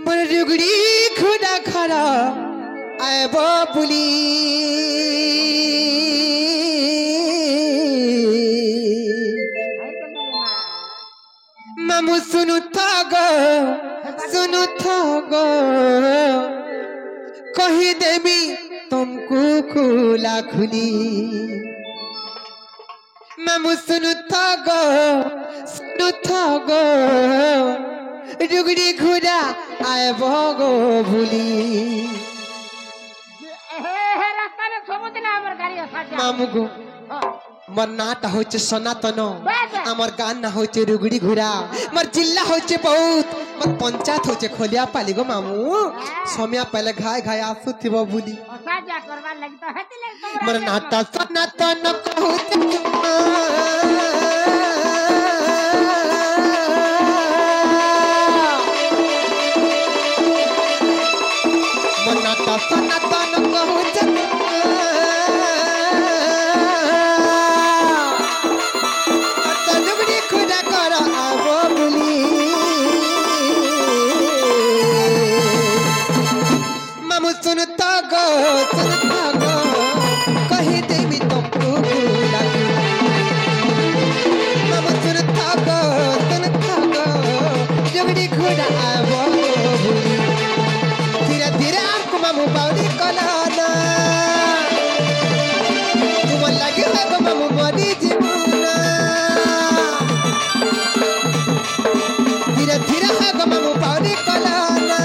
मोर रुगड़ी खुदा खरा आए बुली मामू सुनु गो कही देवी तुमको खुला खुली मामू सुनु गो रुगड़ी खुदा आए गो भूली मामू गो मोर नाटा होचे सनातन आमर गान ना होचे रुगड़ी घुरा मोर जिल्ला होचे बहुत मोर पंचायत होचे खोलिया पाली गो मामू सोमिया पहले घाय घाय आंसू थिबो बुली मोर नाटा सनातन कहूते मोर नाटा सनातन कहूते सुनता गो कही देवी तुमको भूला मामू सुनता गो जुगड़ी घोड़ा आवो भूली धीरे धीरे आपको मामू बाउरी कलाना तुम लगे हो गो मामू मरी जीवना धीरे धीरे हो गो मामू बाउरी कलाना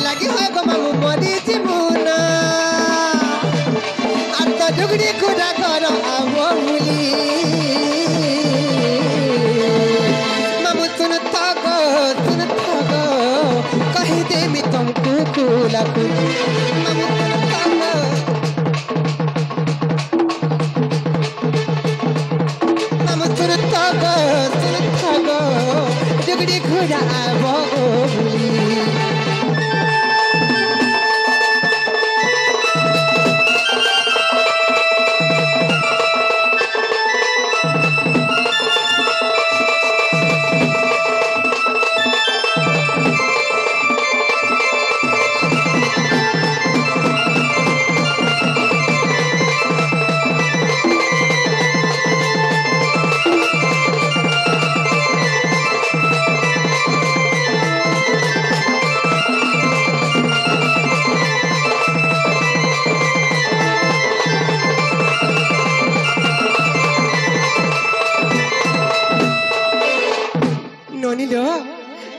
लगे हो गो मामू मरी जीवना आता जुगड़ी खुदा करो आवो भूली मामू सुनता गो कही दे मी तुमको खुला खुली मामू सुनता गो मामू सुनता गो जुगड़ी खुदा आवो भूली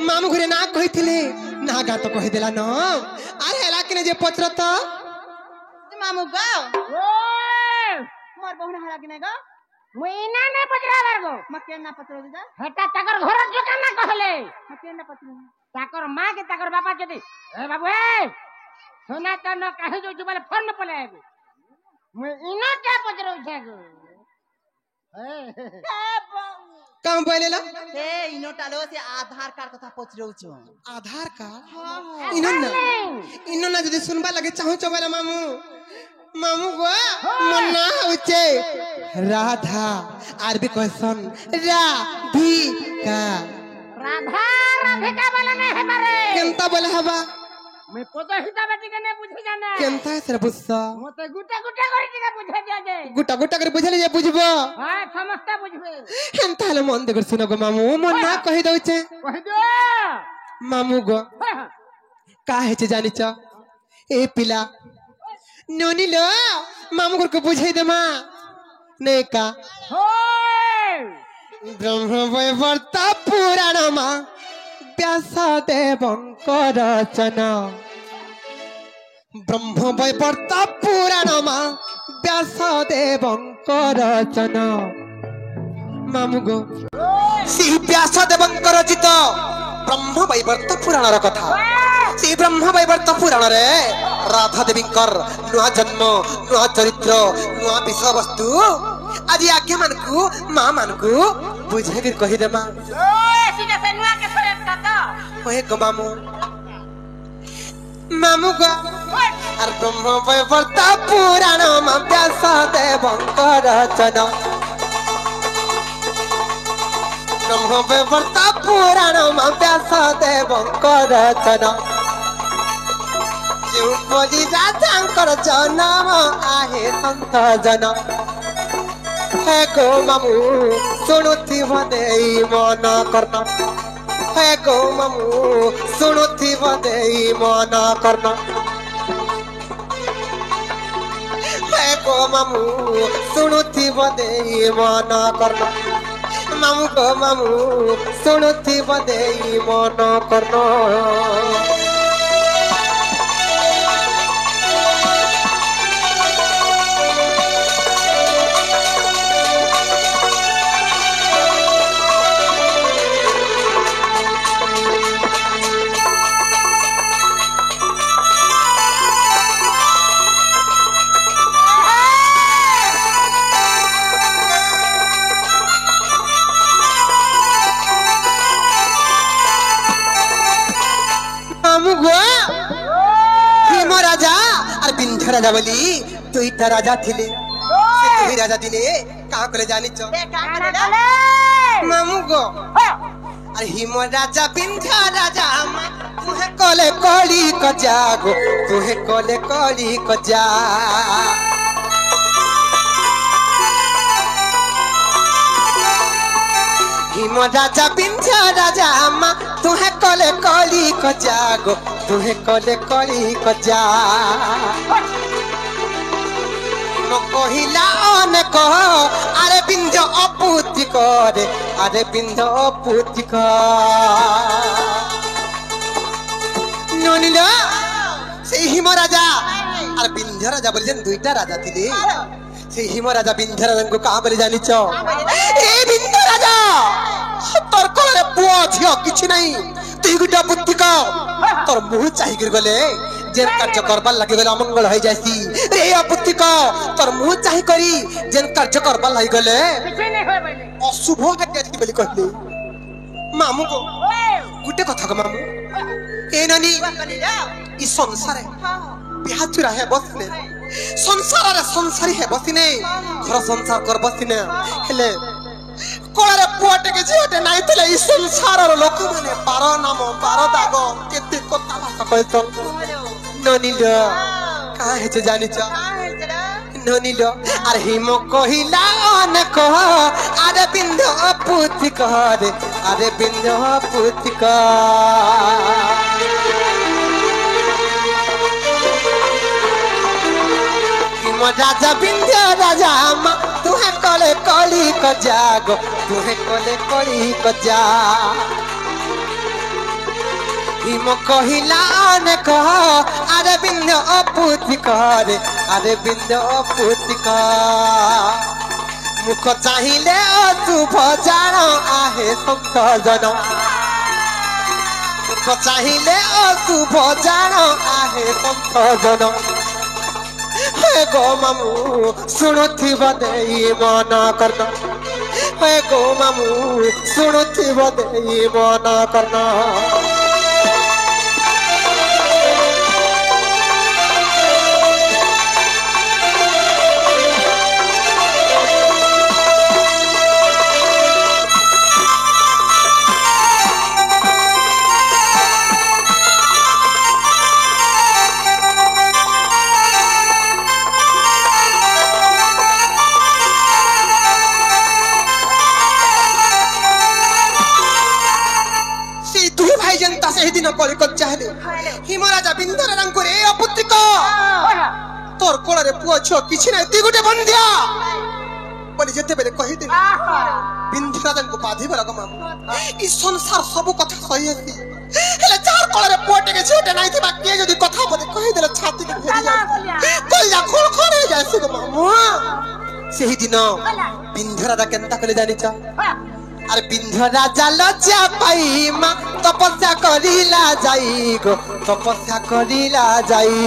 मामू घरे ना कही ना गा तो कही देला न अरे हला के जे पत्र तो मामू गो मोर बहुना हला के गो मुइना ने पत्रा बारगो मके ना पत्र दिदा हटा ताकर घर जोका ना कहले मके ना पत्र ताकर मां के ताकर बापा जदी ए बाबू ए सोना त न काहे जो जुबाले फोन न पले आबे मुइना के पत्र उठे गो काम बोलेला ए इनो टालो से आधार कार्ड कथा पचरौ छु आधार कार्ड इनो ना जदी सुनबा लगे चाहू चबेला मामू गो मन्ना होचे राधा आरबी क्वेश्चन राधिका बोले ने हमारे केनता बोले हबा मैं पतो हिता बेटी के ने बुझी जाना केनता सर बुझसा मते गुटा करे के बुझे दिया जे गुटा करे बुझले जे बुझबो हां समस्त बुझबे केनता हले मन देकर सुनो गो मामू मन ना कहि दउचे कहि दो मामू गो का हेचे जानि छ ए पिला नोनी लो मामू घर को बुझाई दे मां ने का ब्रह्म वैवर्ता पुराण मां व्यासदेवंकर रचना ब्रह्म वैवर्ता पुराण मां व्यासदेवंकर रचना मामू गो सी व्यासदेवंकर रचित ब्रह्म वैवर्त पुराण रा कथा सी ब्रह्म वैवर्त पुराण रे राधा देवींकर नुआ जन्म नुआ चरित्र नुआ विषय वस्तु आज आज्ञा मान को मां मान को बुझे के कहि दे मां सीधा से नुआ के सरे काका ओए गो मामू गो अर ब्रह्म वैवर्त पुराण मां व्यासदेवंकर रचना ब्रह्म वैवर्त पुराण व्यास देवंकर रचना जो बोली राजांकर जन्म आहे संत जन हे गो मामू शुणुथिब देई मन कर्ण हे गो मामू शुणुथिब देई मन कर्ण हे गो मामू शुणुथिब देई मन कर्ण मामू गो मामू शुणुथिब देई मन कर्ण भीम राजा और बिंध्य राजा बोली दुईटा राजा थिले दुई राजा दिले का करे जानी छ मामू गो अरे हिम राजा बिंध्य राजा तुहे कोले कोली कजा गो तुहे कोले कोली कजा हिम राजा बिंध्य राजा अम्मा तुहे कोले कोली कजा गो तुहे कोले कोली कजा मो कहिला अने कह अरे बिंध्य अपुति करे अरे बिंध्य अपुति कर ननिला से हिम राजा अरे बिंध्य राजा बोली जन दुईटा राजा थिले से हिम राजा बिंध्य राजा को कहा बोली जानी छ ए बिंध्य राजा तोर कोले पुओ झियो किछि नहीं तू गुटा बुद्धि का तोर मुह चाहि गिर गले जेन कार्य करबा लागि गले अमंगल होई जासी रे बुद्धि का तोर मुह चाहि करी जेन कार्य करबा लागि गले किछि नहीं होय बले अशुभ कार्य बोली कहले मामू को गुटे कथा को मामू ए ननी ई संसारे बिहाचुरा है बसने संसार रे संसारी है बसिने घर संसार कर बसिने हेले कोळे पुआटे के जेटे नाही तले ई संसार रो लोक माने 12 नाम 12 दाग केते कथा भाषा कहतो ननिल का हे जे जानि छ ननिल अरे हिम कहिला अन कह अरे बिंद अपुति कह रे अरे बिंद अपुति का राजा बिंध्य राजा अम्मा तुहे कोले कोली कजा गो तुहे कोले कोली कजा हिम कहिला ने कह अरे बिंध्य अपुति करे अरे बिंध्य अपुति का मुख चाहिले अशुभ जान आहे संत जन मुख चाहिले अशुभ जान आहे संत जन हे गो मामू शुणुथिब देई मन कर्ण हे गो मामू शुणुथिब देई मन कर्ण हिम राजा बिंध्य राजा रे अपुत्रिक तोर कोଳରେ पुଅ ଝିଅ କିଛି ନାହିଁ ତୁ ଗୋଟେ ବନ୍ଧ୍ୟା ବୋଲି ଯେତେବେଳେ କହିଦେ ବିନ୍ଧ୍ୟ ରାଜାଙ୍କୁ ବାଧିବ ରକ ମାମୁ ଇ ସଂସାର ସବୁ କଥା ସହି ଅଛି ହେଲେ ଯାର କୋଳରେ ପୁଅଟେ କି ଝିଅଟେ ନାହିଁ ଥିବା କିଏ ଯଦି କଥା ବୋଲେ କହିଦେଲେ ଛାତି କି ଫେରି ଯାଏ କଇଲା ଖୋଳ ଖୋଳ ହେଇ ଯାଏ ସେ ମାମୁ ସେହି ଦିନ ବିନ୍ଧ୍ୟ ରାଜା କେନ୍ତା କଲେ ଜାଣିଛ अरे बिंध्य राजा लज्जा पाई मा तपस्या करिला जाई गो तपस्या करिला जाई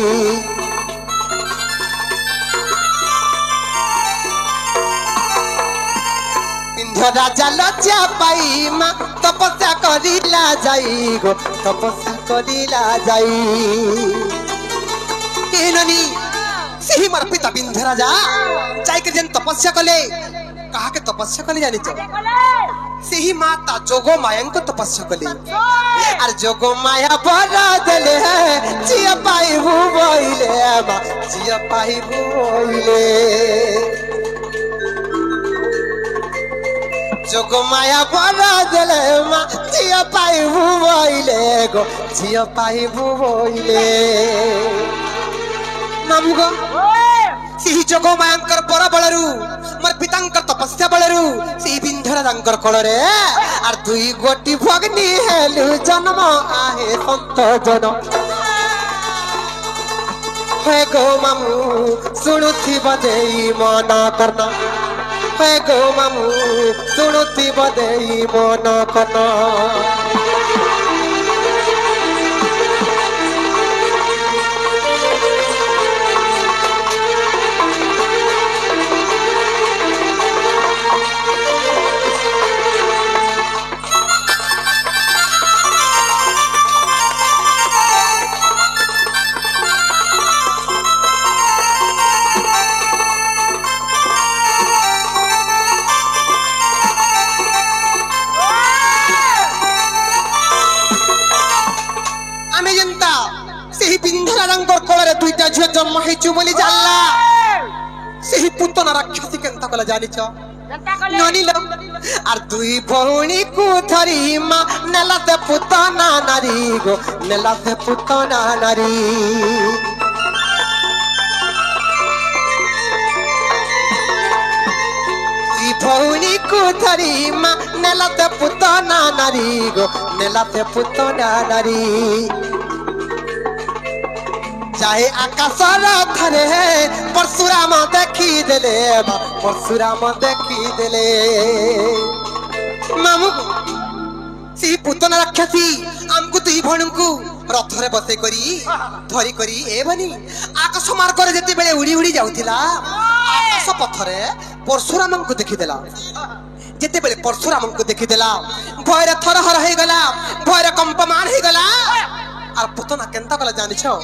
बिंध्य राजा लज्जा पाई मा तपस्या करिला जाई गो तपस्या करिला जाई ए ननी सही मार पिता बिंध्य राजा जाई के जन तपस्या कले कहा के तपस्या कले जानी छ से ही माता जोगो माया को तपस्या कले और जोगो माया बरा देले जिया पाई बोइले मा जिया पाई बोइले जोगो माया बरा देले मा जिया पाई बोइले गो जिया पाई बोइले मामुगो सिही जोगो मायांकर बड़ा बळरू मोर पितांकर तपस्या बळरू सिही बिंधरा दांकर कोळरे आर दुई गोटी भगनी हेलु जन्म आहे संत जन हे गो मामू सुनुथि बदेई मना करना हे गो मामू सुनुथि बदेई मना करना दुईटा झियो जन्म हेचु बोली जानला सेही पुतना राक्षसी केनता कला जानिछ ननिलम आर दुई भौणी को धरी मा नेलाते पुतना नारी गो नेलाते पुतना नारी दुई भौणी को धरी मा नेलाते पुतना नारी गो नेलाते पुतना नारी चाहे आकाशर थरे परशुराम देखी देले परशुराम देखी देले मामू सी पुतना राक्षसी हमको दुई भणुको रथरे बसे करी धरी करी ए बनी आकाश मार्ग रे जति बेले उड़ी उड़ी जाउथिला आकाश पथरे परशुराम को देखि देला जति बेले परशुराम को देखि देला भय रे थरहर हे गला भय रे कंपमान हे गला आर पुतना केनता कला जानि छौ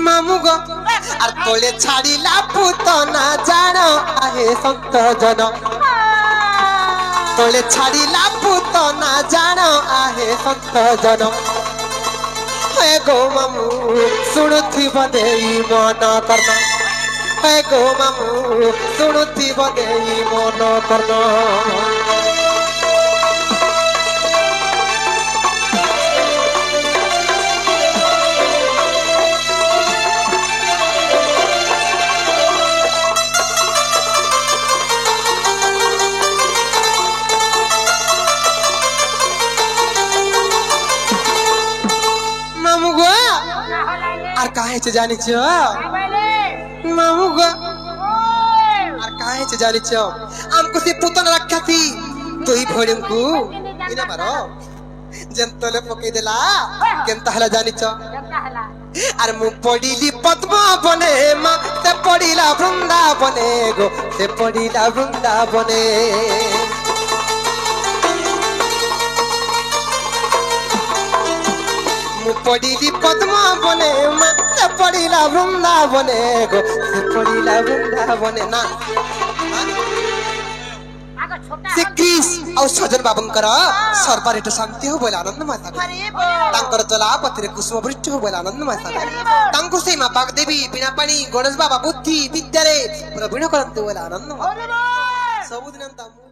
मामू गो आर तोले छाड़ीला पुतना जान आहे संत जन तोले छाड़ीला पुतना जान आहे संत जन हे गो मामू सुनुथि बदेई मन करना हे गो मामू सुनुथि बदेई मन करना काहे से जानि छ मामू गो आर काहे से जानि छ हमको से पुतना राक्षसी तोई भणिमकु इना मारो जंतले पके देला केनता हला जानि छ आर मु पडिली पद्मा बने मा से पडिला वृंदावने गो से पडिला वृंदावने मु पडिली पद्मा बने मा से पडिला वृंदावने गो से पडिला वृंदावने ना से कृष और सजन बाबंकर सरपारेट शांति हो बोला आनंद माता तांकर जलापतिर कुसुम वृष्टि हो बोला आनंद माता तांको से मा पाक देवी बिना पानी गणेश बाबा बुद्धि विद्या रे प्रवीण करंतु बोला आनंद माता सबुदिन